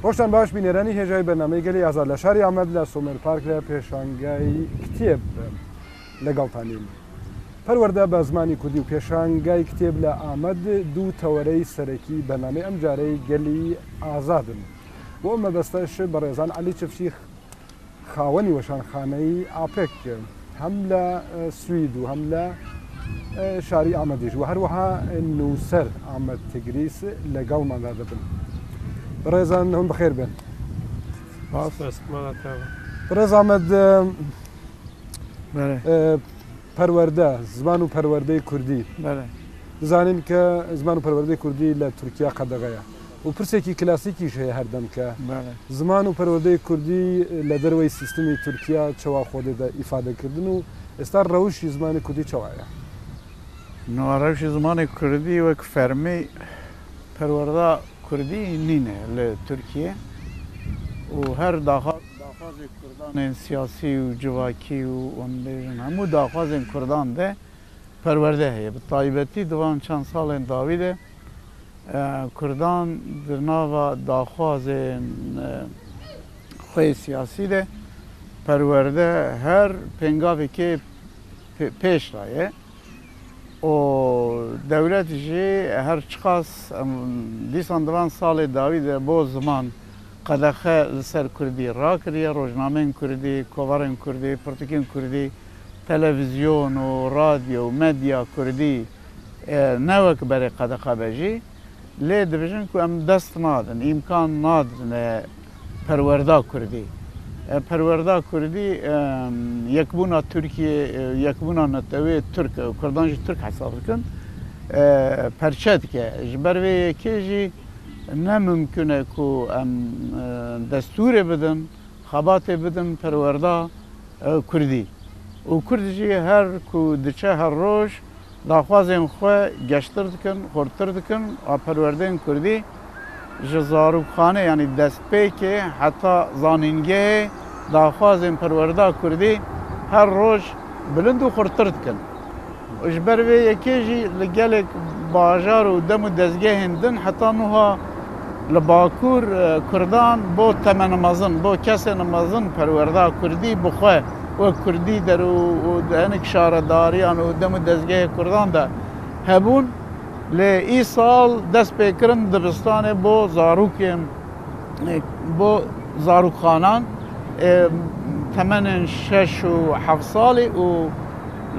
ڕۆژتان باش بینێرانی هێژای بەرنامەی گەلی ئازاد لە شاری ئامەد لە سۆمەر پارک لە پێشانگای کتێب لەگەڵتانین. پەروەردە بە زمانی کوردی و پێشانگای کتێب لە ئامەد دوو تەوەرەی سەرەکی بەرنامەی ئەم جارەی گەلی ئازادن. بۆ ئەمە بەستەش بە ڕێزان عەلی چەفشی خاوەنی وەشانخانەی ئاپێک هەم لە سوید و هەم لە شاری ئامەدیش و هەروەها نووسەر ئامەد تگریس لەگەڵماندا دەبن. بەڕێزان هەم بەخێر بێن. بەڕێز ئامەد پەروەردە زمان و پەروەردەی کوردی دەزانین کە زمان و پەروەردەی کوردی لە تورکیا قەدەغەیە و پرسێکی کلاسیکیش هەیە هەردەم کە زمان و پەروەردەی کوردی لە دەروەی سیستمی تورکیا چەوا خۆدەدا ئیفادەکردن و ئێستا ڕەوشی زمانی کوردی چەوایە؟ ڕەوشی زمانی کوردی وەک فەرمی پەروەردە کوردی نینە لە تورکیە و هەر داخوازی کوردانên سیاسی و civakî û bêjin hemû daxwazên Kurdan de perwerde heye. Bi taybetî divan çend salên dawî de Kurdan di nava daxwazên xwe siyasî de perwerde her pengavekê pêş raye. O devlet jî her çiqas dîsan divan salê dawî de bo ziman قەدەخە لەسەر کوردی ڕاکردە ڕۆژنامەین کوردی کۆڤارên کوردی پرتوکین کوردی تەلەڤیزیۆن و رادیۆ و مەدیا کوردی نەوەک بەرێ قەدەخە بەژی لێ دەبێژن کو ئەم دەست نادن ئیمکان نادن پەروەردا کوردی پەروەردا کوردی یەکبوونا تورکیە یەکبوونا نەتەوەی تورک کوردان jî تورک hesab dikin پەرچە dike ji ber vê yekê jî nemümkün e ku em destûrê bidin xebatê bidin perwerda Kurdî û Kurd jî her ku diçe her roj daxwazên xwe geştir dikin xurtir dikin a perwerdeyên Kurdî ji zarokxane yanî destpêkê heta zanîngehê daxwazên perwerda Kurdî her roj bilind û xurtir dikin. Ji ber vê yekê jî li gelek bajar û dem û dezgehên din heta niha li Bakur Kurdan bo temenê mezin bo kesên mezin perwerda Kurdî bixwe wek Kurdî der û hinek şaredariyan û dem û dezgehê Kurdan de hebûn lê îsal dest pêkirin dibistanê bo zarokên bo zarokxanan temenên 6 û 7 salî û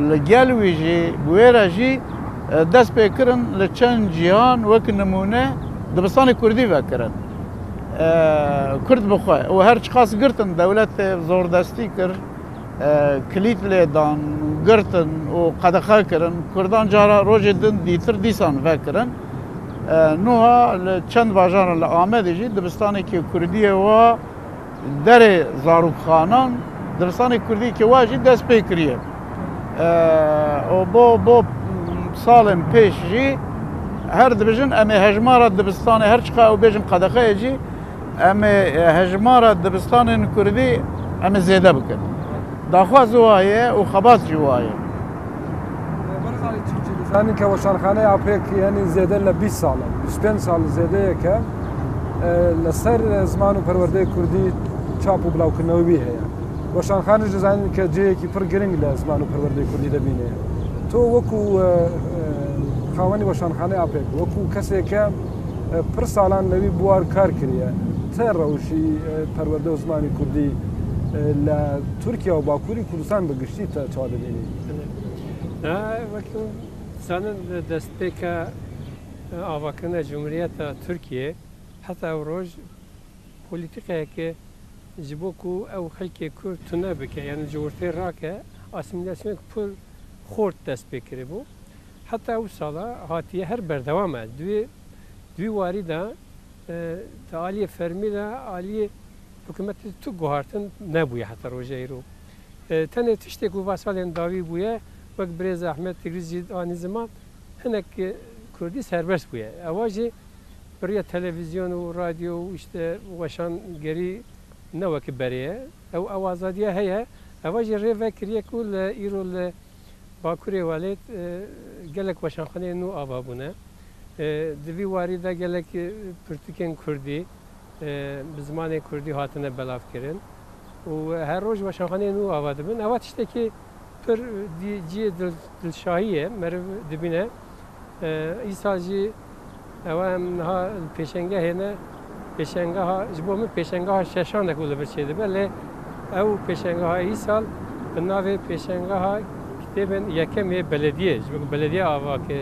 li gel wî jî wêre jî dest pêkirin li çend cîhan wek nimûne dibistanê Kurdî vekirin. Kurd bixwe û her çiqas girtin dewletê zordestî kir kilît lê dan girtin û qedexe kirin Kurdan cara rojê din dîtir dîsan vekirin. Niha li çend bajaran li Amedê jî dibistanekî Kurdiyê wa derê zarokxanan dibistanê Kurdîkê wa jî dest pê kiriye. Bo salên pêş jî her dibêjin em ê hejmara dibistanê her çiqa ew bêjin qedexeyê jî em ê hejmara dibistanên Kurdî em ê zêde bikin. Daxwaz waye û xebat jî waye. Dizanîn ke weşanxaneya Apêk yanî zêde li 20 sal 25 sal zêdeyeke li ser ziman û perwerdeyê Kurdî çap û bilawkirinewî wî heye. Weşanxane jî dizanîn ke cihekî pir giring li ziman û perwerdeyê Kurdî de bîne. To wekû xawenî weşanxaneya Apêk wekû keseke pir salan lewî buwar kar kiriye te rewşî perwerde û zimanê Kurdî li Tirkiye û Bakurî Kurdistan bi giştî te çawa dibînî? Wekî zanin destpêka avakirina Cumhuriyeta Tirkiye heta ew roj polîtîkayeke ji bo ku ew xelkê Kurd tune bike yani ji wirtê rake asîmîlasyoneke pir xort dest pê kiribû. Heta ew sala hatiye her berdewam e. Duî warî de te aliyê fermî de aliyê hikûmetê tu guhartin nebûye heta roja îro. Tenê tiştê ku va salên dawî bûye wek Birêz Ehmed Tigris jî anî ziman hinek Kurdî serbest bûye. Ewa jî biriya televîzyon û radyo û işte weşangerî ne wekî berê ye. Ew azadiya heye. Ewa jî rê vekiriye ku li îro li Bakurê Welêt gelek weşanxaneyên nû ava bûne. Di vî warî de gelek pirtûkên Kurdî bi zimanê Kurdî hatine belavkirin û her roj weşanxaneyên nû ava dibin. Eva tiştekî pir ciyê dilşahî ye meriv dibîne. Îsal jî ewa em niha pêşengehê ne pêşengeha ji bo min pêşengeha şeşanek û li vir çêdibe lê ew pêşengeha îsal bi navê pêşengeha kitêbên yekemê belediyê ji bo belediye avakê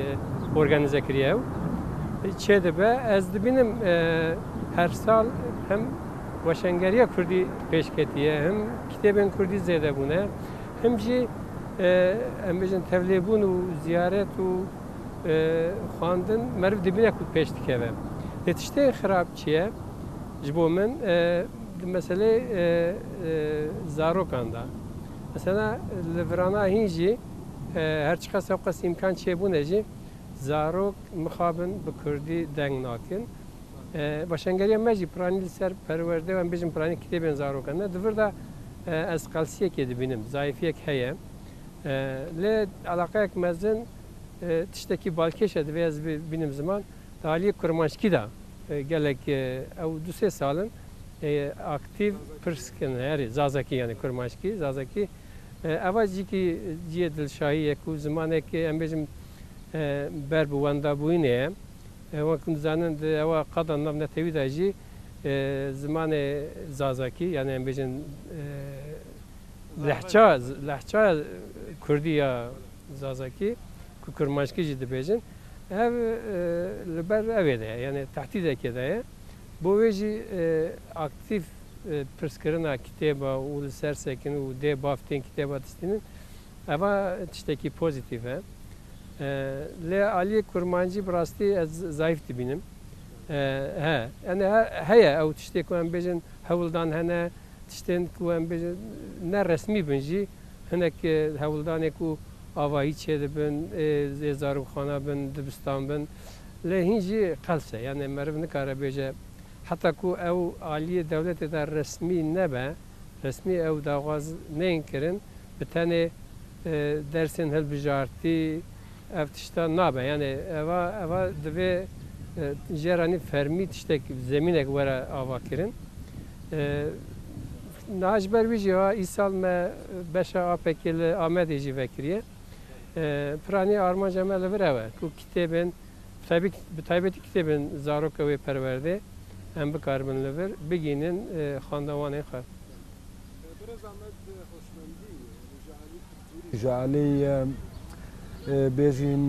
organize kiriye ew çê dibe. Ez dibînim her sal hem weşengeriya Kurdî pêşketiye hem kitêbên Kurdî zêde bûne hem jî em bêjin tevlêbûn û ziyaret û xwandin meriv dibîne ku pêş dikeve. Lê tiştê xirab çi ye ji bo min di meselê zarokan da. Mesela li virana hîn jî her çi qas ew qas îmkan çêbûne jî zarok mixabin bi Kurdî deng nakin. Weşengeriya me jî piranî li ser perwerde em bêjin piranî kitêbên zarokan ne divir da ez qelsiyekê dibînim, zayıfiyek heye. Lê alaqayek mezin tiştekî balkêş e divê ez bînim ziman Aliyê Kurmanşkî da gelek ew du sê salin aktiv pirskin herî Zazakî yani Kurmanşkî Zazakî eva jîkî ciyê dilşahî ye ku zimanekê em bêjin ber bi wendabûyînê ye wek dizanin di ewa qada nav netewî de jî zimanê Zazakî yani em bêjin lehça Kurdî ya Zazakî ku Kurmanşkî jî dibêjin ev li ber evê de ye yani tehdîdekê de ye bo wê jî aktif pirskirina kitêba û li ser sekin û dê bav tên kitêba tiştînin eva tiştekî pozîtîv e. Lê aliyê Kurmancî bi rastî ez zayıf dibînim. He yani heye ew tiştê ku em bêjin hewildan hene tiştên ku em bêjin ne resmî bin jî hinek hewildanê ku avahî çê dibin, ê zarokxana bin, dibistan bin. Lê hîn jî qels e yani meriv nikare bêje heta ku ew aliyê dewletê de resmî nebe, resmî ew daxwaz neyên kirin bi tenê dersên hilbijartî ev tişta nabe yani eva divê jeranî fermî tiştek zemînek were ava kirin. Niha ji ber wî jî îsal me beşa APK li Amedê jî vekiriye. Piranî armanca me li vir ew e ku kitêbên bi taybetî kitêbên zarok ew ê perwerdê em bikaribin li vir bigînin xandewanên xwe. ji alî bêjin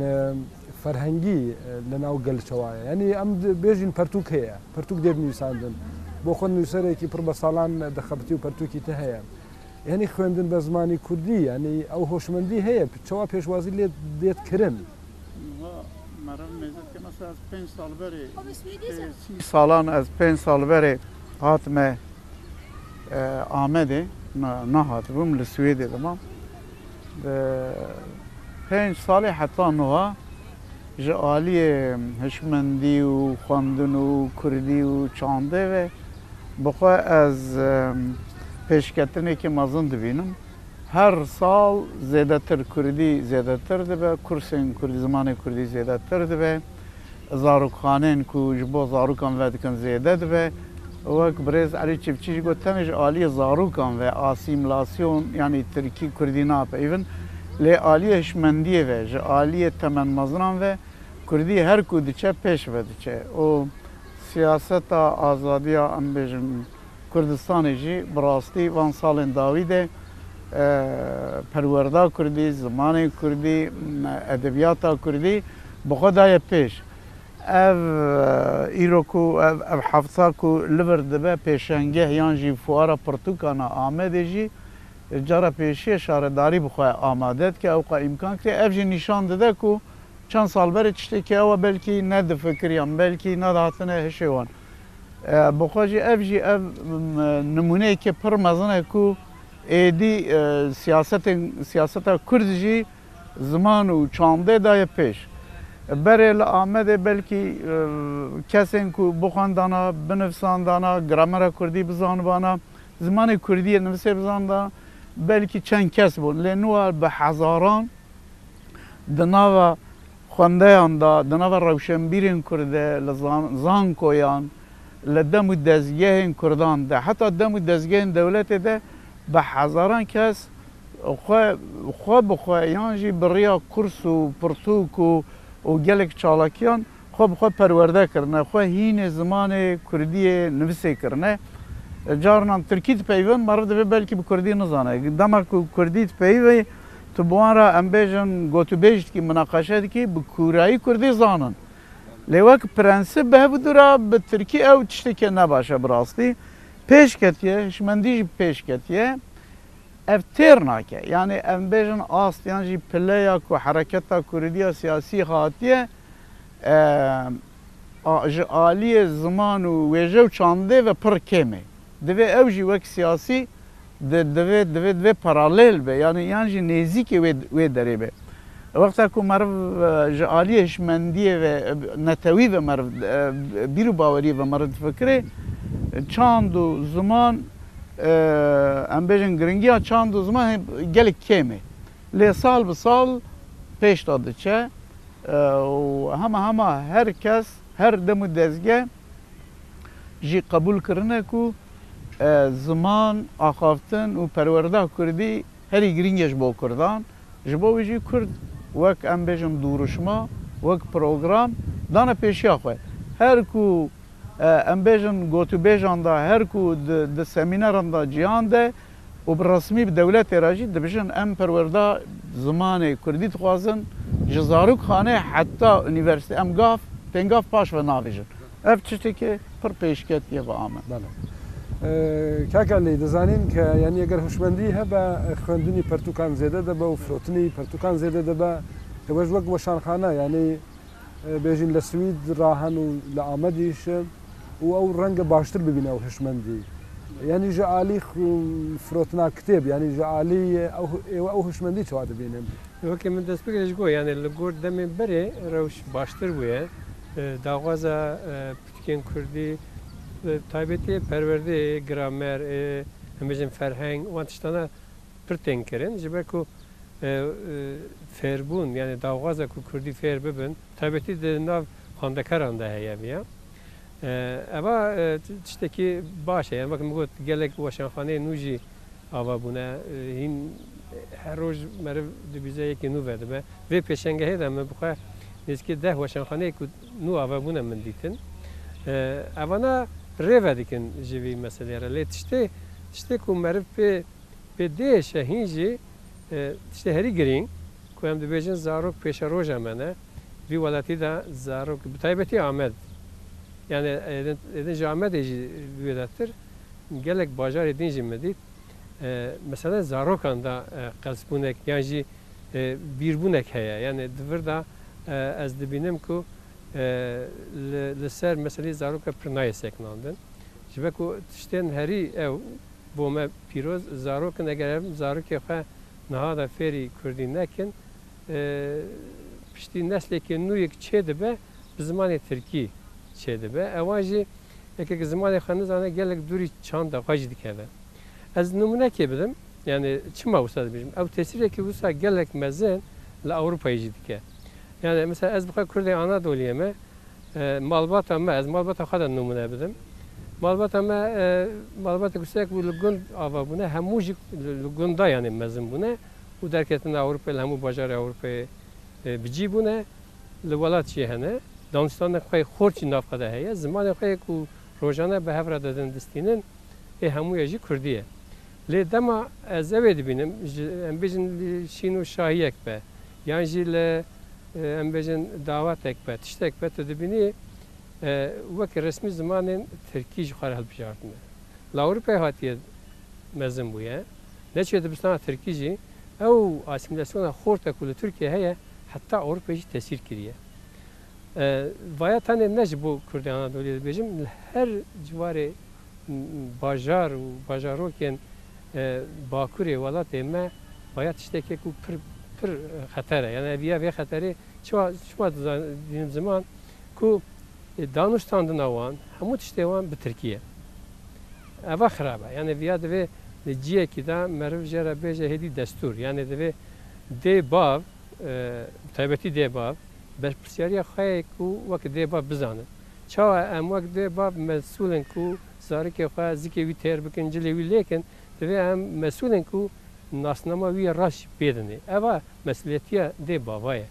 ferhengî li nav gelçewa ye yanî em bêjin pertûk heye pertûk dê binivîsandin bo xwe nivîserekî pir besalan dixebitî û pertûkî te heye yanî xwendin be zimanî Kurdî yanî ew hoşmendî heye çawa pêşwazî lê dêt kirin salan ez 5 sal berê hatime Amedê nehatibûm li Swêdê dimam 5 salê heta niha ji aliyê hişmendî û xwendin û Kurdî û çandê ve bixwe ez pêşketinekî mezin dibînim. Her sal zêdetir Kurdî zêdetir dibe, kursên Kurdî zimanê Kurdî zêdetir dibe, zarokxanên ku ji bo zarokan ve dikin zêde dibe. Wek birêz Elî Çîfçî jî got tenê ji aliyê zarokan ve asîmîlasyon yanî Tirkî Kurdî napeyivin. Lê aliyê hişmendiyê ve ji aliyê temen mezinan ve Kurdî her ku diçe pêş ve diçe. O siyaseta azadiya em bêjin Kurdistanê jî bi rastî van salên dawî de perwerda Kurdî, zimanê Kurdî, edebiyata Kurdî bi xwe daye pêş. Ev îro ku ev hefta ku li vir dibe pêşengeh yan jî fuara pirtûkana Amedê jî cara pêşiye şaredarî bi xwe amade dike ew qe îmkan kiriye ev jî nîşan dide ku çend sal berê tiştekî ew belkî ne difikiriyan belkî ne dihatine hişê wan. Bi xwe jî ev nimûneyekî pir mezin e ku êdî siyaseta Kurd jî ziman û çandê daye pêş. Berê li Amedê belkî kesên ku bixwendana, binivîsandana, gramera Kurdî bizanibana, zimanê Kurdî nivîsê bizanda belkî çend kes bûn. Lê nû bi hezaran di nava xwendeyan da, di nava rewşenbîrên Kurd de, li zankoyan, لدم دزگاه کردان ده حتی دم دزگاه دولت ده به هزاران کس خو بخوا یعنی بریا کورس و پرتوک و گلک چالاکیان خو پرورده کرنه خو هین زمان کردی نویسی کرنه جارنا ترکی پیوند مرد به بلکه به کردی نزانه دما کردی پیوی تو بوارا ام بیجن گوتو بیجت کی مناقشه کی به کورایی کردی زانن لیوک پرنسیپ به بدورا به ترکی او تشتی که نباشه براستی پیش کتیه هشمندی پیش کتیه اف ترناکه یعنی ام بیجن آست یعنی پلیا کو حرکتا کردی سیاسی خاطیه عالی زمان و ویژه و چانده و پر کمه دوی اوجی وک سیاسی دوی پارالل به یعنی نزدیکی وی داره به وقتی که مرد عالی هشمندی و نتوی و مرد بیرو باوری و مرد فکره چند و زمان ام بیجن گرنگی ها چند و زمان گل کمه لی سال به سال پیش داده چه و همه هر کس هر دم دزگه جی قبول کرنه که زمان آخافتن و پرورده کردی هری گرینگش با کردان جبا ویجی کرد وک ام بیجم دورشما وک پروگرام دانه پیشی آخواه هر کو ام بیجم گوتو بیجان دا هر کو د سمیناران دا جیان ده و برسمی به دولت راجی دبیجن ام پرورده زمان کردی تخوازن جزاروک خانه حتی انیورسیتی ام گاف تنگاف پاش و ناویجن اف چشتی که پر پیشکت یه با آمد کاکالی دەزانین کە یعنی ئەگەر هوشمەندی هەبە خوێندنی پەرتوکان زێدە دەبە و فرۆتنی پەرتوکان زێدە دەبە ئەوەش وەک وەشانخانە یعنی بێژین لە سوید ڕاهەن و لە ئامەدیش و ئەو ڕەنگە باشتر ببینە ئەو هوشمەندی یعنی ژە عالی فرۆتنا کتێب یعنی ژە عالی ئێوە ئەو هوشمەندی چوا دەبینن وەکی من دەست بگرێش گۆ یعنی لە گۆر دەمێ بەرێ ڕەوش باشتر بووە داوازە پتکێن کوردی تایبەتی پەروەردە گرامەر ئەمەژن فەرهەنگ وان تشتانە پر تێن کردن ji ber ku fêrbûn yani dawxwaza ku Kurdî fêr bibin taybetî di nav xwendekaran de heye viya eva tiştekî baş e yani got gelek weşanxaneyê nû jî ava bûne hîn her roj meriv dibîze yekê nû vedibe vê pêşengehê de min bixwe nêzîkî deh weşanxaneyê ku nû ava bûne min dîtin evana rêve dikin ji vî meselê re lê tiştê ku meriv pê dêşe hîn jî tiştê herî girîng ku em dibêjin zarok pêşa roja me ne vî welatî de zarok bi taybetî Amed yani êdin ji Amedê jî wêdetir gelek bajarê din jî me dît mesela zarokan da qelsbûnek yan jî bîrbûnek heye yani divir da ez dibînim ku li ser meselê zaroka pir nayê seknandin ji ber ku tiştên herî ew bo me pîroz zarokin eger ev zarokê xwe niha da fêrî Kurdî nekin piştî neslekê nû yek çê dibe bi zimanê Tirkî çê dibe ewan jî yekek zimanê xwe nizane gelek dûrî çanda xwe jî dikeve ez nûmunekê bidim yani çima wisa dibêjim ew tesîrekî wisa gelek mezin li Ewropayê jî dike yani mesela ez bixwe Kurdê Anadoliyê me malbata me ez malbata xwe de nûmune bidim malbata me malbata kusek bû li gund ava bûne hemû jî li gunda yani mezin bûne û derketin Ewropayê li hemû bajarê Ewropayê bicî bûne li welat jî hene danîstana xwe xor çî nav xwe de heye zimanê xwe ku rojane bi hev re dedin distînin ê hemû ye jî Kurdî ye lê dema ez evê dibînim em bêjin şîn û şahiyek be yan jî li em bêjin dawetek be tiştek be tu dibînî wek resmî zimanên Tirkî ji xwe re hilbijartine li Ewropayê hatiye mezin bûye neçûye dibistana Tirkî jî ew asîmilasyona xort ku li Tirkiye heye heta Ewropayê jî tesîr kiriye vaya tenê ne ji bo Kurdê Anadoliyê dibêjim li her ciwarê bajar û bajarokên Bakurê welatê me vaya tiştekê ku pir xeter e yani viya vê xeterê çima dizanînim ziman ku danûstandina wan hemû tiştê wan bi Tirkî ye eva xirab e yani viya divê li ciyekî de meriv jê re bêje hêdî destûr yani divê dê bav taybetî dê bav berpirsyariya xwe ku wek dê bav bizanin چاوه ام وقت ده باب مسئولن کو زاری که خواه زیکی وی تیر بکن جلی وی لیکن دوی هم مسئولن کو ناسنما وی راش بیدنه اوا مسئولیتیه ده بابایه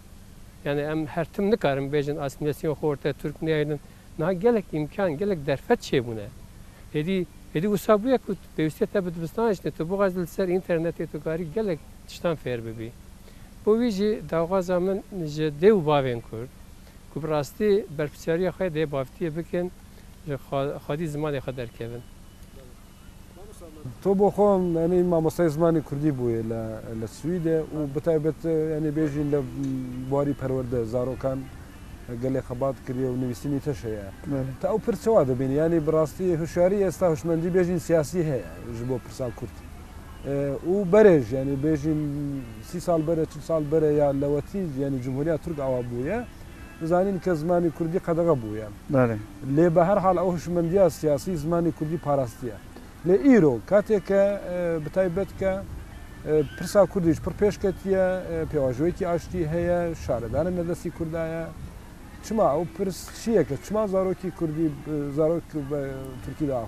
yani em her tim nikarim bejin asimilasyon xorta Türk neydin na gelek imkan gelek derfet şey buna hedi usabuya kut bewiste tabi dibistan işte tu bu gazil ser internete tu gari gelek tiştan fer bebi bu viji davga zaman je dev baven kur ku rasti berpsariya xay de baftiye bikin je xadi zamanı kadar kevin تۆ بۆ خۆم ینی مامۆستای زمانی کوردی بووە لە سویدە و بەتایبەت ینی بێژین لە بواری پەروەردە زارۆکان گەلێ خەبات کردی و نووسینی تەشەیە تا ئەو پرچەوا دەبین ینی بڕاستی هوشیاری ئێستا هوشمەندی بێژین سیاسی هەیە ژ بۆ پرسا کورد و بەرێژ ینی بێژین 30 ساڵ بەرە 40 ساڵ بەرە یا لەوەتی ینی جمهوریا تورک ئاوا بووە بزانین کە زمانی کوردی قەدەغە بووە لێ بە هەر حاڵ ئەو هوشمەندیە سیاسی زمانی کوردی پاراستیە لە ئیرۆ کاتێککە بتایبەت کە پرسا کوردیش پڕ پێشکەتیە پێواژۆیەکی ئاشتی هەیە شارەدانە نەدەستی کوردایە چما ئەو پرس چییەکە چما زارۆکی کوردی زارۆک تورکیدا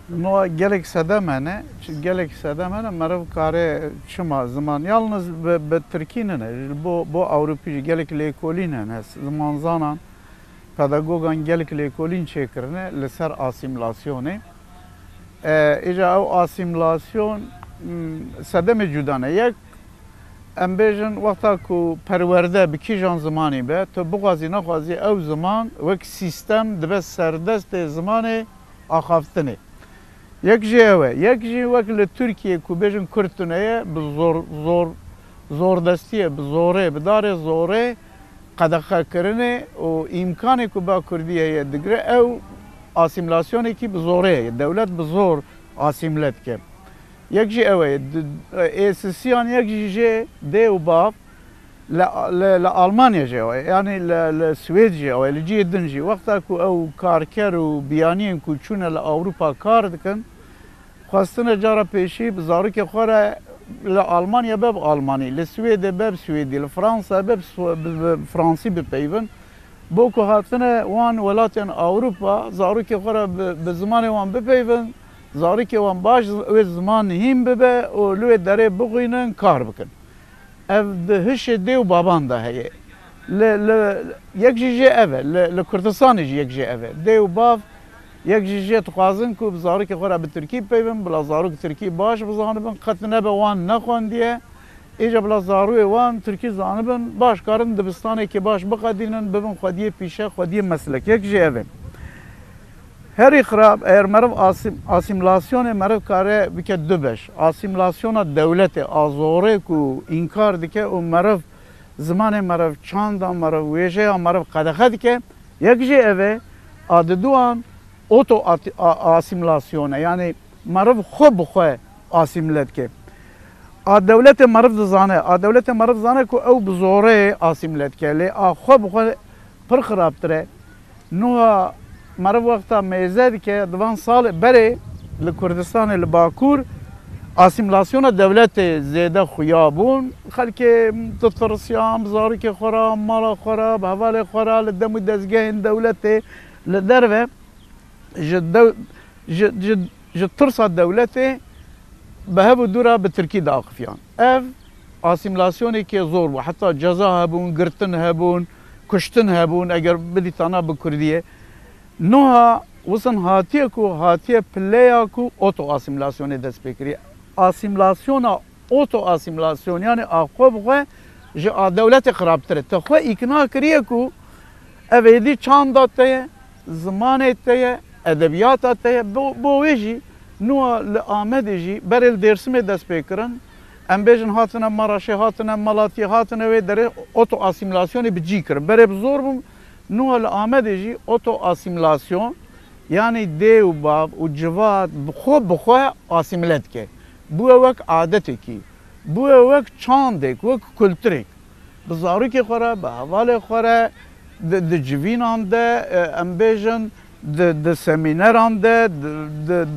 gelek sedemene gelek sedemene merav kare çima zaman yalnız be Türkiye'nin bu Avrupa'yı gelek lêkolînin zaman zanan pedagogan gelek lêkolîn çekirine li ser asimilasyonê İca o asimilasyon sedeme cudane yek em bêjin wexta ku perwerde bi kîjan zimanê be tu bixwazî nexwazî ew ziman wek sîstem dibe serdestê zimanê axaftinê yek jî ew e yek jî wek li Tirkiye ku bêjin Kurd tuneye bi zordestiye bi zorê bi darê zorê qedexekirinê û îmkanê ku ba Kurdî heye digire ew asimilasyonekî bi zorê heye dewlet bi zor asimilet ke yek jî ew e êsisiyan yek jî jê dê û bav li Almanya jê ew e yanî li Swêd jê ew e li cihê din jî wexta ku ew karker û biyaniyên ku çûne li Ewropa kar dikin xwestine cara pêşî bi zarokê xwe re li Almanya be bi Almanî li Swêdê be bi Swêdî li Fransa be bi Fransî bipeyvin بۆ ku hatine wan welatên Ewropa zarokê xwe re bi zimanê wan bipeyvin zarokê wan baş wê ziman hîn bibe û li wê derê bixwînin kar bikin ev di hişê dê û baban de heye yek jî jê ev e li Kurdistanê jî yek jê ev e dê û bav yek jî jê dixwazin ku bi zarokê xwe re bi Tirkî bipeyvin bila zarok Tirkî baş bizanibin qet nebe wan nexwendiye îca bila zarokê wan Tirkî zanibin baş karin dibistanekî baş biqedînin bibin xwediyê pîşe xwediyê meslek yek jê ev e herî xirab eğer meriv asimilasyonê meriv kare bike du beş asimilasyona dewletê a zorê ku înkar dike û meriv zimanê meriv çanda meriv wêjeya meriv qedexe dike yek jê ev e a di duan oto asimilasyon e yanî meriv xwe bi xwe asimilet ke a dewletê meriv dizane a dewletê meriv dizane ku ew bi zorê asimilet ke lê a xwe bi xwe pir xirabtir e nuha meriv wexta mêze dike divan salê berê li Kurdistanê li Bakur asimilasyona dewletê zêde xuya bûn xelkê titirsiyan bi zarokê xwe re mala xwe re bi hevalê xwe re li dem û dezgehên dewletê li derve ji tirsa dewletê bi hev û dûra bi Tirkî de axifiyan ev asimilasyonekî zor bû heta ceza hebûn girtin hebûn kuştin hebûn eger bidîtana bi Kurdiyê Noha wisan hatiye ku hatiye pileya ku oto asimilasyonê dest pê kiriye asimilasyona oto asimilasyon yani a xwe bi xwe ji a dewletê xirabtir e te xwe îkna kiriye ku ev êdî çanda te ye zimanê te ye edebiyata te ye bo wê jî nuha li Amedê jî berê li Dêrsimê dest pê kirin em bêjin hatine Maraşê hatine Malatiyê hatine wê derê oto asimilasyonê bi cî kirin berê bi zor bûn nuha li Amedê jî oto asimilasyon yani dê û bav û civat bi xwe asimilet ke bû ye wek adetekî bû ye wek çandek wek kulturek bi zarokê xwe re bi hevalê xwe re di civînan de em bêjin di semîneran de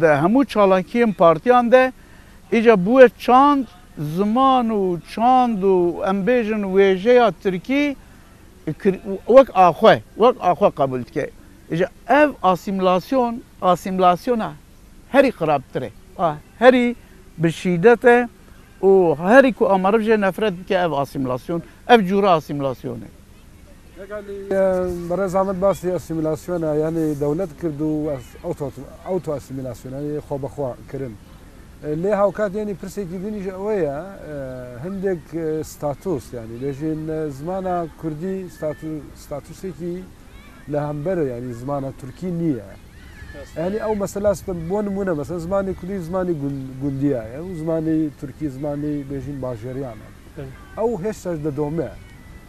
di hemû çalakiyên partiyan de îca bû ye çand ziman û çand û em bêjin wêjeya Tirkî wek axwe qebûl dike اجا ev asimilasyon هری خرابتره هری به شدت و هری کو امر بجه نفرت که ev asimilasyon ev جورا asimilasyone برای زحمت باسی اسیمیلاسیون یعنی دولت کرد و اوتو اسیمیلاسیون یعنی خو بخوا کردن لی هاوکات یعنی پرسی که دینیش اویا هندک ستاتوس یعنی بجین زمان کردی ستاتوسی کی لهمبر یعنی زمان ترکی نیه یعنی او مثلا بون مونه مثلا زمانی کردی زمانی گندیه و زمانی ترکی زمانی بجین باجریانه او هشتش دومه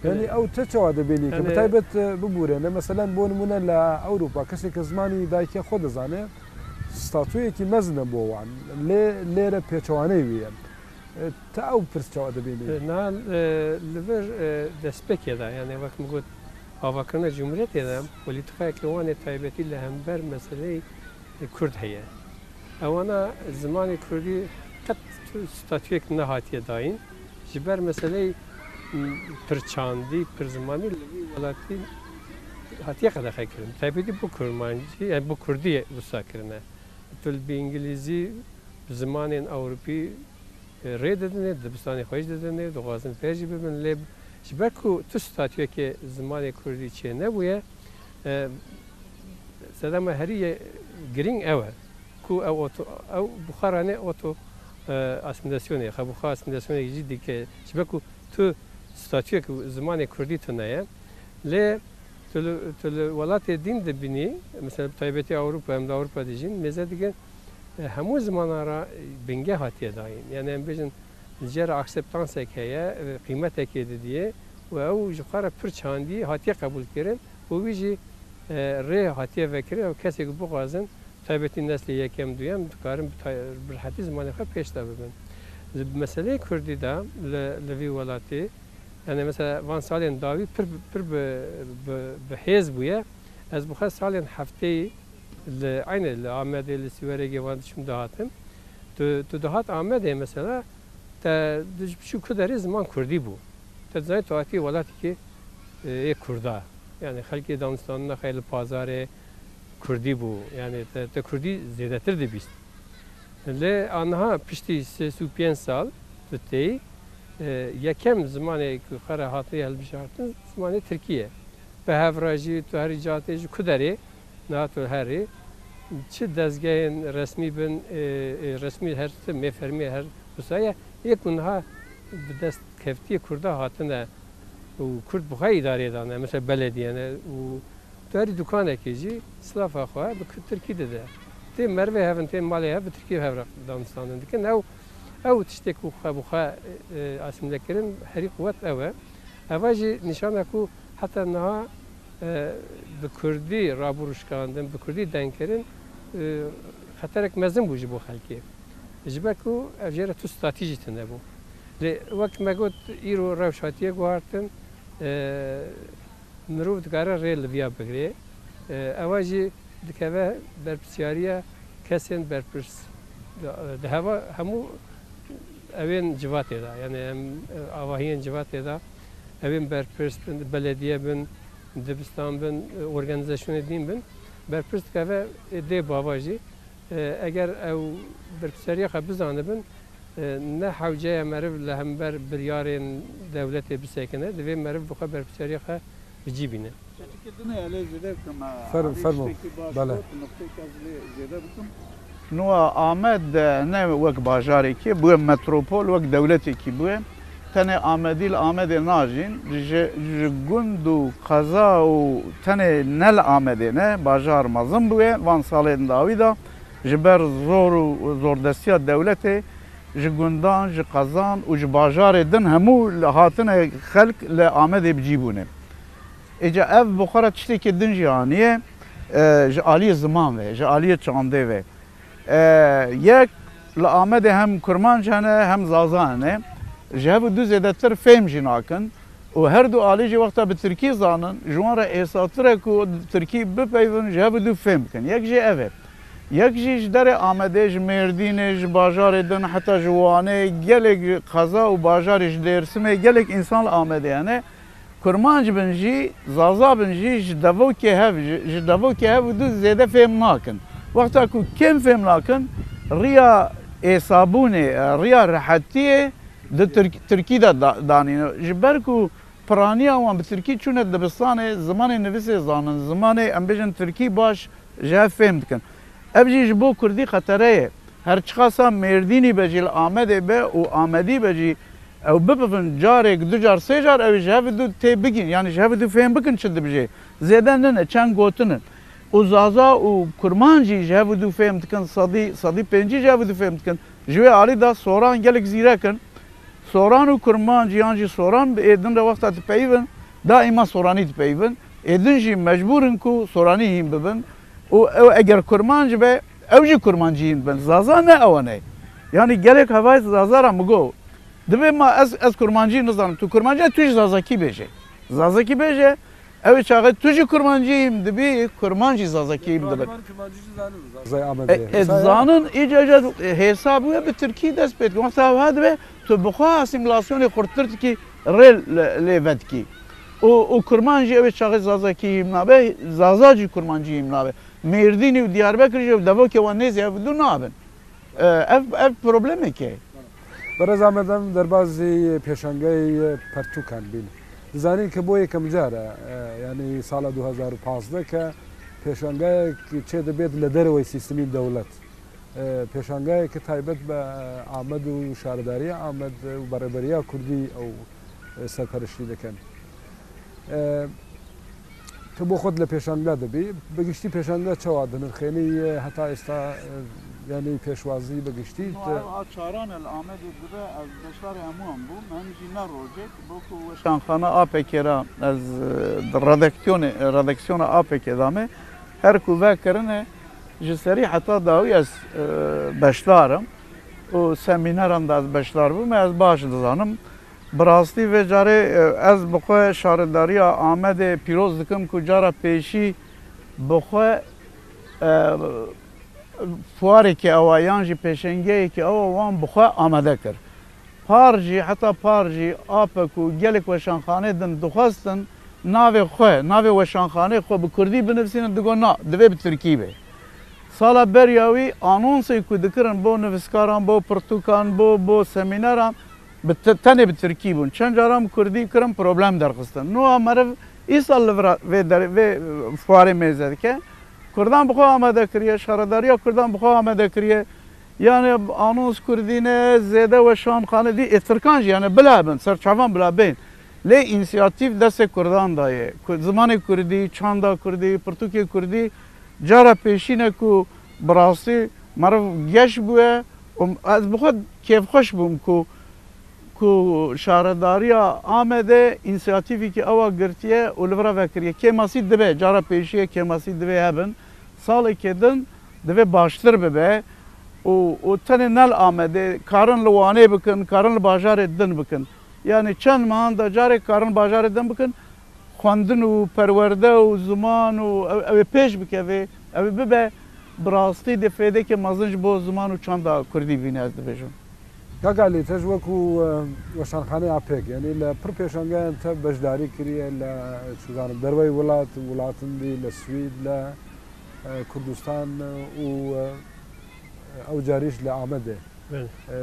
يعني او تتوا دبيني كبتايبت ببوري انا مثلا بون منا لاوروبا كسي كزماني دايكي خود زانه ستاتوي كي مزنه بوان ليره بيچواني وي تا او برسچوا دبيني نال لفر دسبك يدا يعني وقت مقول هاواكنا جمهوريت يدا بوليتيكا كوان تايبتي لهمبر مساله كرد هي او انا زماني كردي قد ستاتوي نهاتيه داين جبر مساله پرچاندی پرزمانی لوی ولاتی هاتیه قدر خیلی کردم. تایپیدی بو کرمانجی بو کردی وسا کردنه. تول به انگلیسی زمان اوروپی رید دادنه دبستانی خویش دادنه دوغازن پیجی ببین لب شبکو تو ستاتیه که زمان کردی چه نبوده سلام هری گرینگ اوه کو او بخارانه اوتو اسیمیلاسیونه خب بخار اسیمیلاسیونه جدی که شبکو تو ستاتیو که زمان کردی تنایه لی تل ولات دین دبینی مثلا تایبتی اروپا هم اروپا دیجین میزه دیگه همو زمان را بنگه هاتیه داین یعنی هم بیشتر جر اکسپتانس که قیمت که دیه و او جخاره پرچاندی هاتیه قبول کردن و ویجی ره هاتیه وکره و کسی که بقازن تایبتی نسل یکم دویم کارم برحتی زمان خود پیش دارن مسئله کردی دا لوی ولاتی يعني مثلا وان سالين داوي پر بحيز بويا از بخار سالين حفتي عين العمد السواري وان شم دهاتن تو دهات عمد مثلا تا شو كدري زمان كردي بو تزاي تواتي ولاتي كي كردا يعني خلقي دانستان خيل بازار كردي بو يعني تا كردي زيادتر دي بيست لی آنها پشتی 35 سال بتی یکم زمانی که خرا هاتی هل بشارتن زمانی ترکیه به هفراجی تو هری جاتی جو کدری نه تو هری چه دزگاه رسمی بن رسمی هر مفرمی هر بسایه یک اونها به دست کفتی کرده هاتنه و کرد بخواه اداره دانه مثل بلدیه نه و تو هری دکانه کیجی سلاف آخواه به ترکی داده تی مروه هفن تی مالی هف به ترکیه هفرق دانستانن دیکن او تشتک بخواه اسمیله کردن هری قوت اوه اواجی نشانه کو حتی نها به کردی رابروش کردن به کردی دن کردن خطرک مزن بوجی بو خلکی جبه کو افجاره تو استراتیجی تنه بو وقت مگود ایرو روشاتیه گوهارتن مروف دکاره ریل بیا بگیره اواجی دکه برپسیاریه کسین برپرس دهوا همو اوین جواته دا یعنی آواهین جواته دا اوین برپرس بلدیه بن دبستان بن ارگانیزاسیون دین بن برپرس دکه دی باباجی اگر او برپسیاریه خبزانه بن نه حوجه مرف لهمبر بریارین دولت بسکنه دوی مرف بخواه برپسیاریه خا بجیبینه فرمو بله نو آمد نه وک باجاری کی بو متروپول وک دولتی کی بو تنه آمدیل آمد ناجین گندو قضا و تنه نل آمده نه باجار مازن بو وان سالن داویدا جبر زور دستیا دولتی جگندان جقزان و جباجار دن همو هاتنه خلق ل آمد بجیبونه اجا ev بخارا تشتی که دن جهانیه جالی زمان و جالی چانده و یک لآمد هم کرمان جانه هم زازانه جهو دو زیاده تر فهم جناکن و هر دو آلی جه وقتا به ترکی زانن جوان را احساتره که ترکی بپیون جهو دو فهم کن یک جه اوه یک جه در آمده جمردینه باجار دن حتی جوانه گلک قضا و باجارش درسمه گلک انسان آمده یعنی کرمانج بن جی زازا بن جی جدوو که هف جدوو که هف دو زیاده فهم ناکن وقتا کو کم فهم ناکن ریا حسابونه ریا راحتیه ده ترکی دا دانینو جبر کو پرانیا وان به ترکی چونه دبستانه زمان نویس زانن زمان امبیجن ترکی باش جه فهم دکن ابجی جبو کردی خطره هر چخاسا مردینی بجیل آمده به و آمدی بجی او ببفن جارek دو جار سه جار او جهه دو تی بگین یعنی جهه دو فهم بکن چه دبجی زیدن نه چند گوتنن و زازا و کرمانجی جهه دو فهم دکن صدی پنجی جهه دو فهم دکن جوی علی دا سوران گلک زیره کن سوران و کرمانجی یانجی سوران ایدن را وقتا تپیون دائما سورانی تپیون ایدن جی مجبورن کو سورانی هیم ببن و اگر کرمانج به او جی کرمانجی هیم بن زازا نه اوانه یعنی گلک هوای زازا را مگو دبی ما از کرمانجی نزانم تو کرمانجی توش زازاکی بیجه زازاکی بیجه اوی چاقه توش کرمانجی هیم دبی کرمانجی زازاکی هیم دبن زانن ایجا حسابه به ترکی دست بید مثلا هاد به تو بخواه اسیملاسیون خورترد کی ریل لیود کی و کرمانجی اوی چاقه زازاکی هیم نابه زازاجی کرمانجی هیم نابه مردینی و دیاربکر جو دو که وانیزی او دو نابن اف پروبلمه که بەڕێز ئامادەم دەربازی پێشەنگای پەرتووکان بین دەزانین کە بۆ یەکەم جارە ینی ساڵە 2015 کە پێشەنگایەک چێ دەبێت لە دەرەوەی سیستمی دەوڵەت پێشەنگایەکە تایبەت بە ئامەد و شارەداریە ئامەد و بەڕێبەریە کوردی ئەو سەرپەرشتی دەکەن کە بۆ خۆت لە پێشەنگا دەبی بەگشتی پێشەنگا چاوا دەنرخێنی هەتا ئێستا یعنی پێشوازی بەگشتی چاران الامد دبه از بشار همون بوم همجی نروجت بوکو وشانخانه آپکرا از ردکسیون آپکدامه هر کوه کرنه جسری حتی داوی از بشدارم و سمینرم دا از بشدار بوم از باش دزانم براستی و جاره از بخواه شارداری آمد پیروز دکم که جاره پیشی بخواه فواری که اوایان جی پیشنگی که او وان بخواه آمده کرد پارجی حتی پارجی آپک و گلک وشانخانه دن دخواستن ناوی خواه ناوی وشانخانه خواه بکردی بنفسین دگو نا دوی بترکی به سالا بریاوی آنونسی که دکرن بو نویسکاران بو پرتوکان بو سمینران تنه بترکی بون چند جارام کردی کرن پروبلم درخستن نو مرف ایسال و فواری میزد که کردان بخواه آمده کریه شارداریا کردان بخواه آمده کریه یعنی آنونس کردینه زیده و شامخانه دی اترکانج یعنی بلا بین سرچوان بلا بین لی اینسیاتیف دست کردان دایه زمان کردی چاندا کردی پرتوکی کردی جارا پیشینه که براستی مرف گش بوه از بخواه کیف خوش بوم که شارداریا آمده اینسیاتیفی که اوا گرتیه و لورا وکریه که ماسی دبه جارا پیشیه که ماسی دبه هبن سالی که دن دبه باشتر ببه و تنه نل آمده کارن لوانه بکن کارن لباجار دن بکن یعنی چند ماهان دا جاره کارن باجار دن بکن خواندن و پرورده و زمان و او پیش بکوه او ببه براستی دفیده که مازنج با زمان و چند دا کردی بینه از دبیجون کاکالی تەش وەکو وەشانخانەی ئاپێک یعنی لە پڕ پێشەنگیان تە بەشداری کردە لە چزانم دەروەی وڵاتندی لە سوید لە کوردستان و ئەو جاریش لە ئامەدێ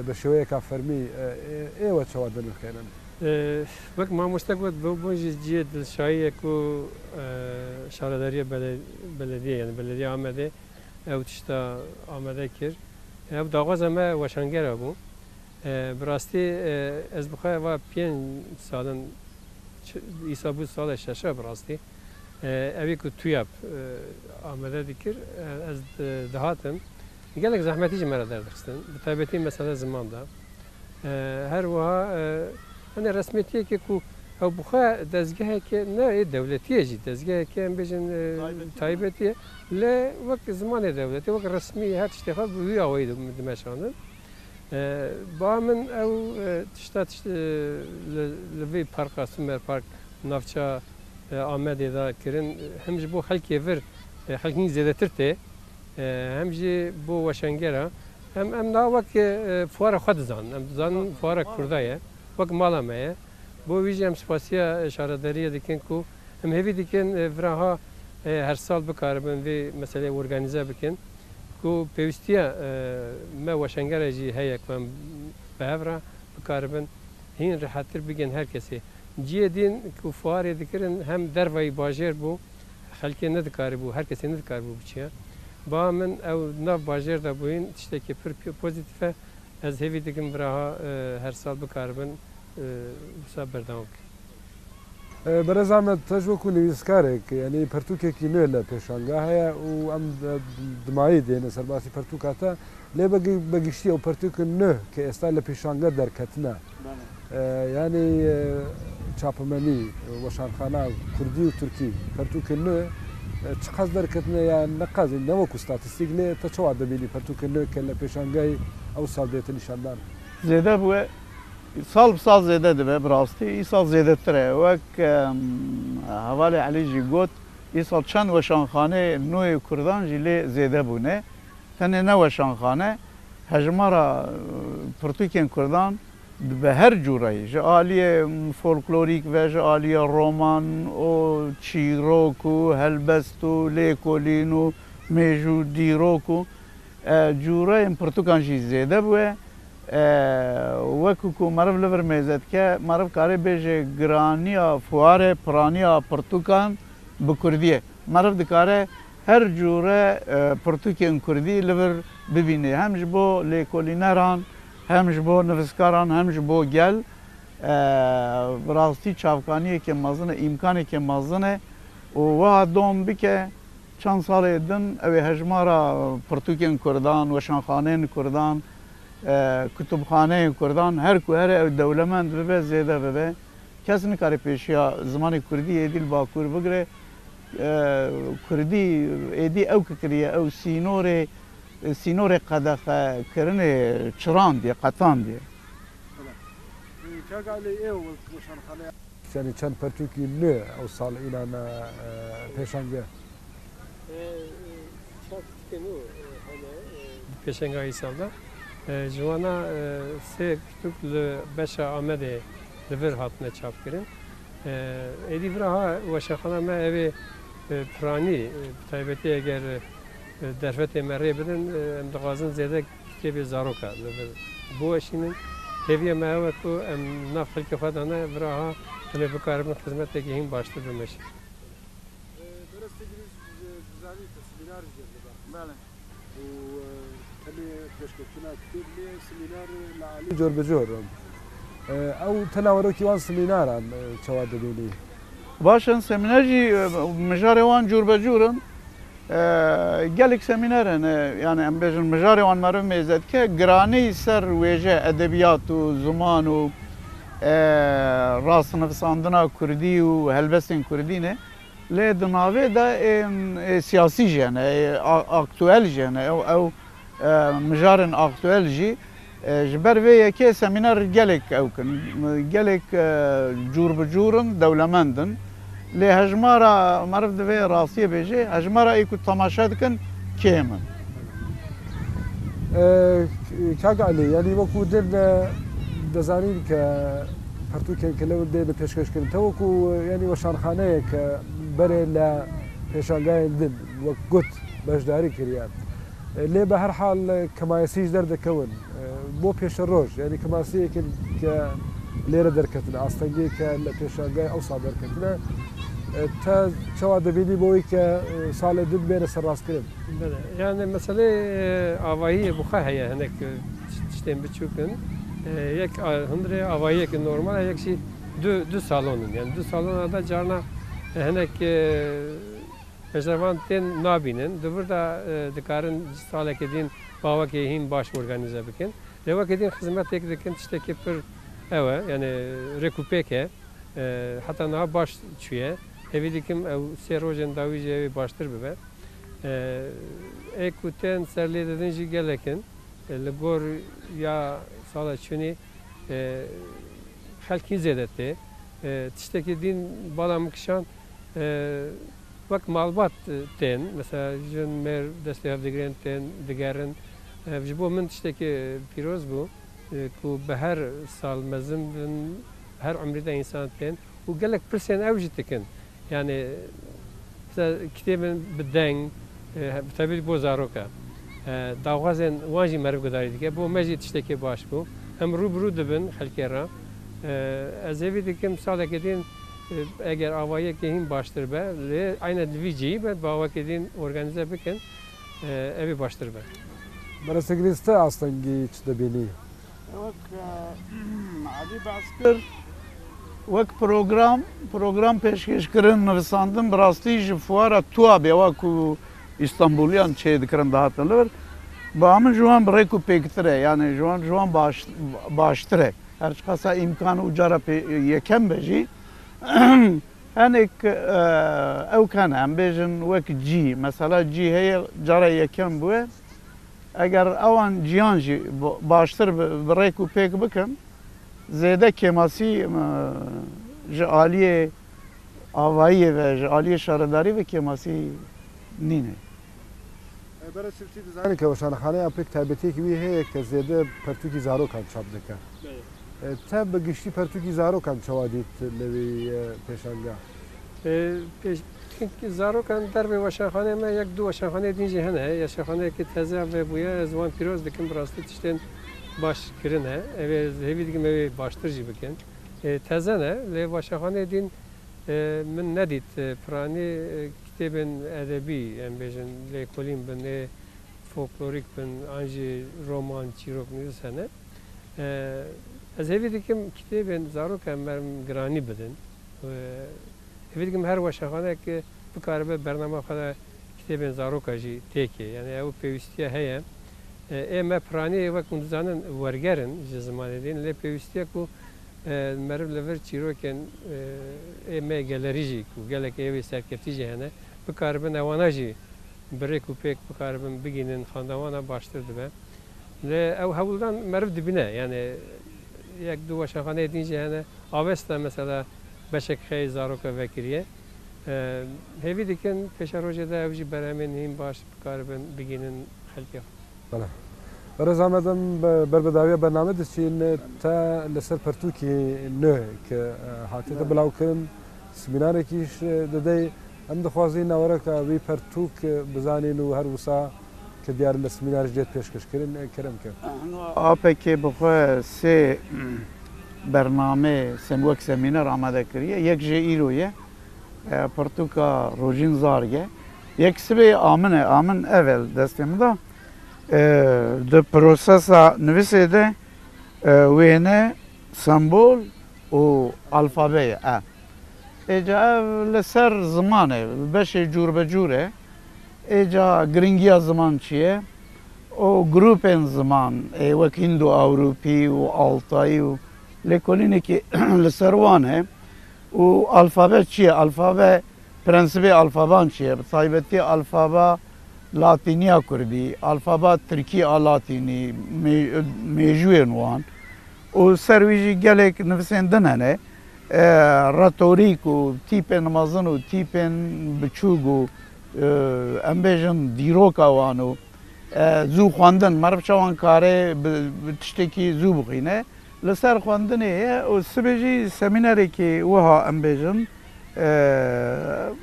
بە شێوەیەکا فەرمی ئێوە چاوا دەنرخێنن وەک مامۆستا گوت بۆ بۆژی جێ دڵشاییەک و شارەداریە بەلەدیە یعنی بەلەدی ئامەدێ ئەو تشتا ئامادە کرد ئەو داوازە مە وەشانگەرە بوو براستی از بخواه و 5 سالن ایسا بود سال 6 براستی اوی که توی آمده دیگر از دهاتم گلک زحمتی جی مرا دردخستن بطبیعتی مسئله زمان دا هر وها hani resmiyetiye ki ku او بخواه دزگاه که نه دولتیه جی دزگاه که هم بیشن تایبتیه ل وقت زمان دولتی وقت رسمی هر تشتخوا بوی آوایی دمشانن با من او تشتات لوی پارک سومر پارک نافچا آمده دا کرن همج بو خلکی ور خلکی زیاده ترته همج بو وشنگره هم نا وقت فوار خود زان هم زان فوار کردایه وقت مالامه بۆ ویژە ئەم سوپاسیە شارەدەریە دەکەن و ئەم هێوی دەکەن ڤراها هەر ساڵ بکاربن vê meselê organize bikin ku pêwîstiya me weşengere jî heye ku em bi hev re bikaribin hîn rihettir bigin her kesê. Ciyê dîn ku fuarê dikirin hem dervayî bajêr bû xelkê nedikaribû her kesê nedikaribû biçiye. Ba min ew nav bajêr de bûyîn tiştekî pir pozîtîf e ez hêvî dikim viraha her sal bikaribin wisa berdewam bikin. بەرەزانمە تەژ وەکو نویسکارێک ینی پەرتوکێکی نوێ لە پێشانگا هەیە و ئەم دمایی دێنە سەرباسی پەرتوکاتە لێ بەگشتی ئەو پەرتوکن نوێ کە ئێستا لە پێشانگە دەرکەتنە ینی چاپەمەنی وەشانخانە کوردی و تورکی پەرتوکن نوێ چ قەس دەرکەتنە یان نەقەزی نەوەکو ستاتیستیک لێ تە چاوا دەبینی پەرتوکن نوێ کە لە پێشانگای ئەو ساڵ دێتە نیشاندان زێدە بووە ساڵ ساڵ زێدە دەبێ بڕاستی ئی ساڵ زێدەترە وەک هەواڵی عەلیژی گوت ئی ساڵ چەند وەشانخانەی نوێی کوردان ژی لێ زێدە بوونێ تەنێ نە وەشانخانە هەژمارە پرتوکێن کوردان بە هەر جوورەی ji aliyê folklorik ve ji aliyê roman û çîrok û helbest û lêkolîn û mêj û dîrok û cûreyên pirtûkan jî zêde bûye وەکو ku meriv li vir mêzetke meriv karê bêje giraniya fuarê piraniya pirtûkan bi Kurdiyê meriv dikare her cûre pirtûkên Kurdî li vir bibîne hem ji bo lêkolîneran hem ji bo nivîskaran hem ji bo gel bi rastî çavkaniyekê mezin e îmkanekê mezin e û wiha dom bike çend salê din ew ê hejmara pirtûkên Kurdan weşanxaneyên Kurdan kütüpxaneyên Kurdan her ku here ew dewlemend bibe zêde bibe kes nikare pêşiya zimanê Kurdî êdî li Bakur bigire Kurdî êdî ew kikiriye ew sînorê qedexe kirinê çiran diye qetan diye yani çend pertûkî nû ew sal îlana pêşange pêşengahî salda ji wana sê pirtûk li beşa Amedê li vir hatine çapkirin. Êdî viraha weşanxana me ev ê piranî taybetî eger derfetê me rê bidin em dixwazin zêde kitêbê zaroka li vir biweşînin hêviya me ew e ku em nav xelkê xwe de ne viraha em ê bikaribin xizmetekî hîn baştir bimeşin. جۆر بەجۆر ئەو تەناوەرۆکی وان سمیناران چاوا دەبینی باشن semînerjî mijarê wan cûr be cûr in gelek semînerin yani em bêjin mijarê wan meriv mêzetke giranî ser wêje edebiyat û ziman û rastnivîsandina Kurdî û helbestên Kurdî ne lê di navê de siyasî jî hene aktûel jî hene ew mijarên aktûel jî ji ber vê yekê semîner gelek ew kin gelek cûr bi cûr in dewlemend in lê hejmara meriv divê rastiyê bêje hejmara ê ku temaşe dikin kêm in Kak Elî yanî wekû din dezanîn ke pertûkên kilew dê li pêşkêşkirin te wekû yanî weşanxaneyek berê li pêşangayên din wek got beşdarî kiriye lê bi her hal kemayesî ji derdikewin بۆ پێشە ڕۆژ ینی کەماسەیەکن کە لێرە دەرکەتنە ئاستەنگەی کە لە پێشانگای ئەو ساڵ دەرکەتنە تا چاوا دەبینی بۆی کە ساڵێ دوو بێنە سەرڕاستکردن یانێ مەسلەی ئاواییە بخە هەیە هەندێک شتێن بچووکن یەک هەندێ ئاواییەکە نۆرمالە یەکشی دو ساڵۆنن یان دو ساڵۆندا جارنا هەندێک پێشەروان تێن نابینن دووردا دikarin ساڵێکی دین باوەکێ هین باش ئۆرگانیزە بکەن لێوەکە دین خزمەتێک دەکەن شتێکی پر ئەوە یعنی ڕێکوپێکە حتا نها باش چویە هەوی دیکەم ئەو سێ ڕۆژێن داویژی ئەوی باشتر ببێ ئێک و تێن سەر لێ دەدەنجی گەلەکن لە گۆر یا ساڵە چوونی خەلکی زێدەتێ تشتێکی دین باڵام کشان وەک ماڵبات تێن مەسا ژن مێر دەستی هەفدەگرێن تێن دەگەرن ji bo min tiştekî pîroz bû ku bi her sal mezin bin هر عمری ده انسان تین و گلک پرسیان اوجی تکن یعنی کتاب بدنگ بتابید بو زاروکا داوازن وانجی مرگ گذاری دیگه بو مجی تشتکی باش بو هم روبرو دبن خلکی را از اوی دیگه مثال کدین اگر آوایی که هم باشتر به لی aynı دویجی به باوا کدین ارگانیزه بکن اوی باشتر به برای سگریسته آستانگی چه دبینی؟ وەک عەلی باس کرد وەک پرۆگرام پێشکەشکردن نووساندن بڕاستی ji fuara tuwa bê wa ku ئیستانبولیان çê dikirin dihatin li vir ba min ji wan bi rêk û pêktir e yani ji wan baştir e her çi qasa îmkan û cara yekem be jî hinek ew kan em bêjin wek cî mesela cî heye cara yekem bûye eger ewan ciyan jî baştir bi rêk û pêk bikin zêde kemasî ji aliyê avayî ve ji aliyê şaredarî ve kemasî nîne. برای سرچی دزانی که وشانخانه اپیک تایبەتی وی هەیە کە زێدە پەرتووکی زارۆکان چاپ دەکە تا بەگشتی پەرتووکی زارۆکان چاوا دیت لەوێ پێشانگا زارۆکان دەربێ وەشانخانە me yek du weşanxaneyê din jî hene yeşanxaneyekî teze ve bûye ez wan pîroz dikim bi rastî tiştên baş kirin e ev ê hêvî dikim ew ê baştir jî bikin teze ne lê weşanxaneyê din min nedît piranî kitêbên edebî em bêjin lê kolîn bin ê folklorik bin an jî roman çîrok nivîs hene ez hêvî dikim kitêbên zarokên me giranî bidin hêvî dikim her weşanxaneyekê bikaribe bername xwe de kitêbên zaroka jî têkê yani ew pêwîstiye heye ê me piraniyê wek hûn dizanin wergerin ji zimanê dîn lê pêwîstiye ku meriv li vir çîrokên ê me gelerî jî ku gelek êvê serkeftî jî hene bikaribin ewana jî bi rêk û pêk bikaribin bigînin xandewana baştir dibe lê ew hewildan meriv dibîne yani yek du weşanxaneyê din jî hene avesta mesela beşek xey zaroka vekiriye hêvî dikin pêşa rojê de ew jî berhemên hîn baş bikaribin bigînin xelkê برای زامدم بربداوی برنامه دستین تا لسر پرتوکی نه که هاتیت بلاو کردن سمینارێکیش دەدەی ئەم دەخوازی ناوەڕێکە وی پەرتووک بزانین و هەروسا کە دیار لە سمینارش دێت پێشکەشکردن کەرم کرد ئاپێکێ بخۆ سێ بەرنامێ وەک سەمینەر ئامادە کردیە یەک ژێ ئیرۆیە پەرتووکە ڕۆژین زارگە یەک سبێ ئامنە ئامن ئەڤل دەستێمدا د پروسesa nivîsê de wêne sembol û alfabeye êca ev li ser ziman e beşê cûr be cûr e êca giringiya ziman çi ye o grupên ziman wek Hindo Ewropî û Altayî û lêkolînekî li ser wan e û alfabe çi ye alfabe prensibê alfaban çi ye bi taybetî alfaba Latîniya Kurdî, alfaba Tirkî a Latînî, mêjûyên wan û ser wî jî gelek nivîsên din hene retorîk û tîpên mezin û tîpên biçûk û em bêjin dîroka wan û zû xwendin meriv çawan kare bi tiştekî zû bixîne li ser xwendinê ye û sibê jî semînerekî wiha em bêjin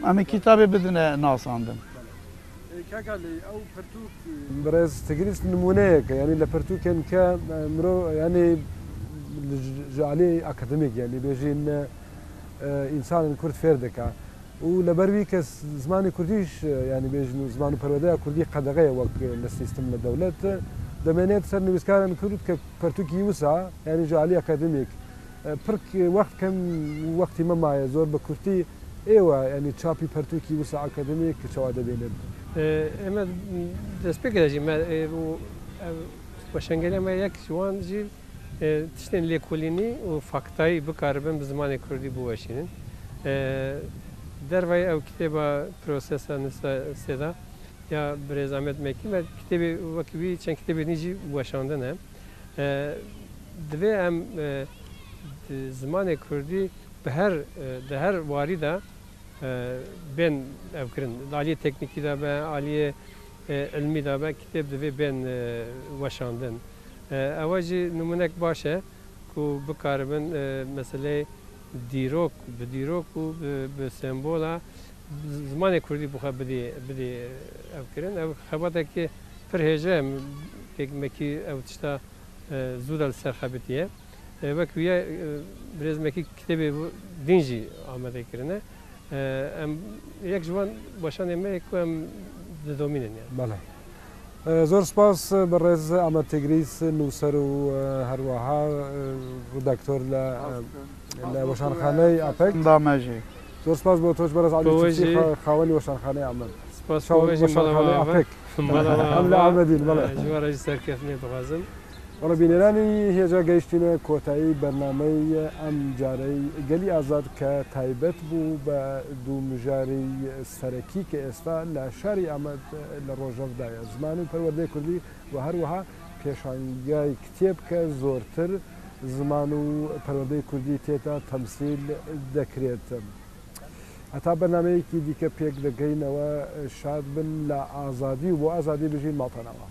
em ê kitêbê bidine nasandin برای تگریست نمونەیەکە ینی لە پەرتووکێن کە مرۆ ینی عالی ئاکادمیک ینی بێژین ئینسانن کورد فێر دەکا و لەبەروی کە زمانی کوردیش ینی بێژن و زمان و پەروەدەیە کوردی قەدەغەیە وەک لە سیستم لە دەوڵەت دەمێنێت سەر نویسکاران کورد کە پەرتووکی وسا ینی عالی ئاکادمیک پرک وەخت کەم وەختی مەمایە زۆر بە کورتی ئێوە ینی چاپی پەرتووکی وسا ئاکادمیک کە چاوا دەبێنێت ئێمە دەست پێ دەژین وەشەنگەری ئەمە یەک جوان جی tiştên lêkolînî û faktayî bikaribin bi zimanê Kurdî biweşînin dervayê ew kitêba prosesa sêda ya Birêz Amed Mekî me kitêbê wekî wî çend kitêbên jî weşandin e divê em zimanê Kurdî di her warî de bên ev kirin aliyê teknîkî de be aliyê ilmî de be kitêb divê bên weşandin ewa jî numunek baş e ku bikaribin meselê dîrok bi dîrok û bi sembola zimanê Kurdî bixwe bidê evkirin ev xebatekî pir hêje pêkmekî ew tişta zû de li ser xebitiye wek wîye birêzmekî kitêbê din jî amade kirine em yek ji wan weşanê me ku em didomînin بەڵێ زۆر سپاس بەڕێز ئەمەد تێگریس نووسەر و هەروەها ڕدەکتۆر لە وەشانخانەی ئاپێک دامەژێ زۆر سپاس بۆ تۆش بەرز خاوەنی وەشانخانەی ئەمەد ئاپێک ئەم لە ئامەدین بەڵێ جوارەی سەرکەفنێ دەوازم وەڵە بینێرانی هێجا گەیشتینە کۆتایی بەرنامەی ئەم جارەی گەلی ئازاد کە تایبەت بوو بە دوو مژاری سەرەکی کە ئێستا لە شاری ئەمەد لە ڕۆژەڤدایە زمان و پەروەردەی کوردی و هەروەها پێشانگای کتێب کە زۆرتر زمان و پەروەردەی کوردی تێتا تەمسیل دەکرێت. هەتا بەرنامەیەکی دیکە پێک دەگەینەوە شاد بن لە ئازادی و بۆ ئازادی بژین ماڵپەناوە.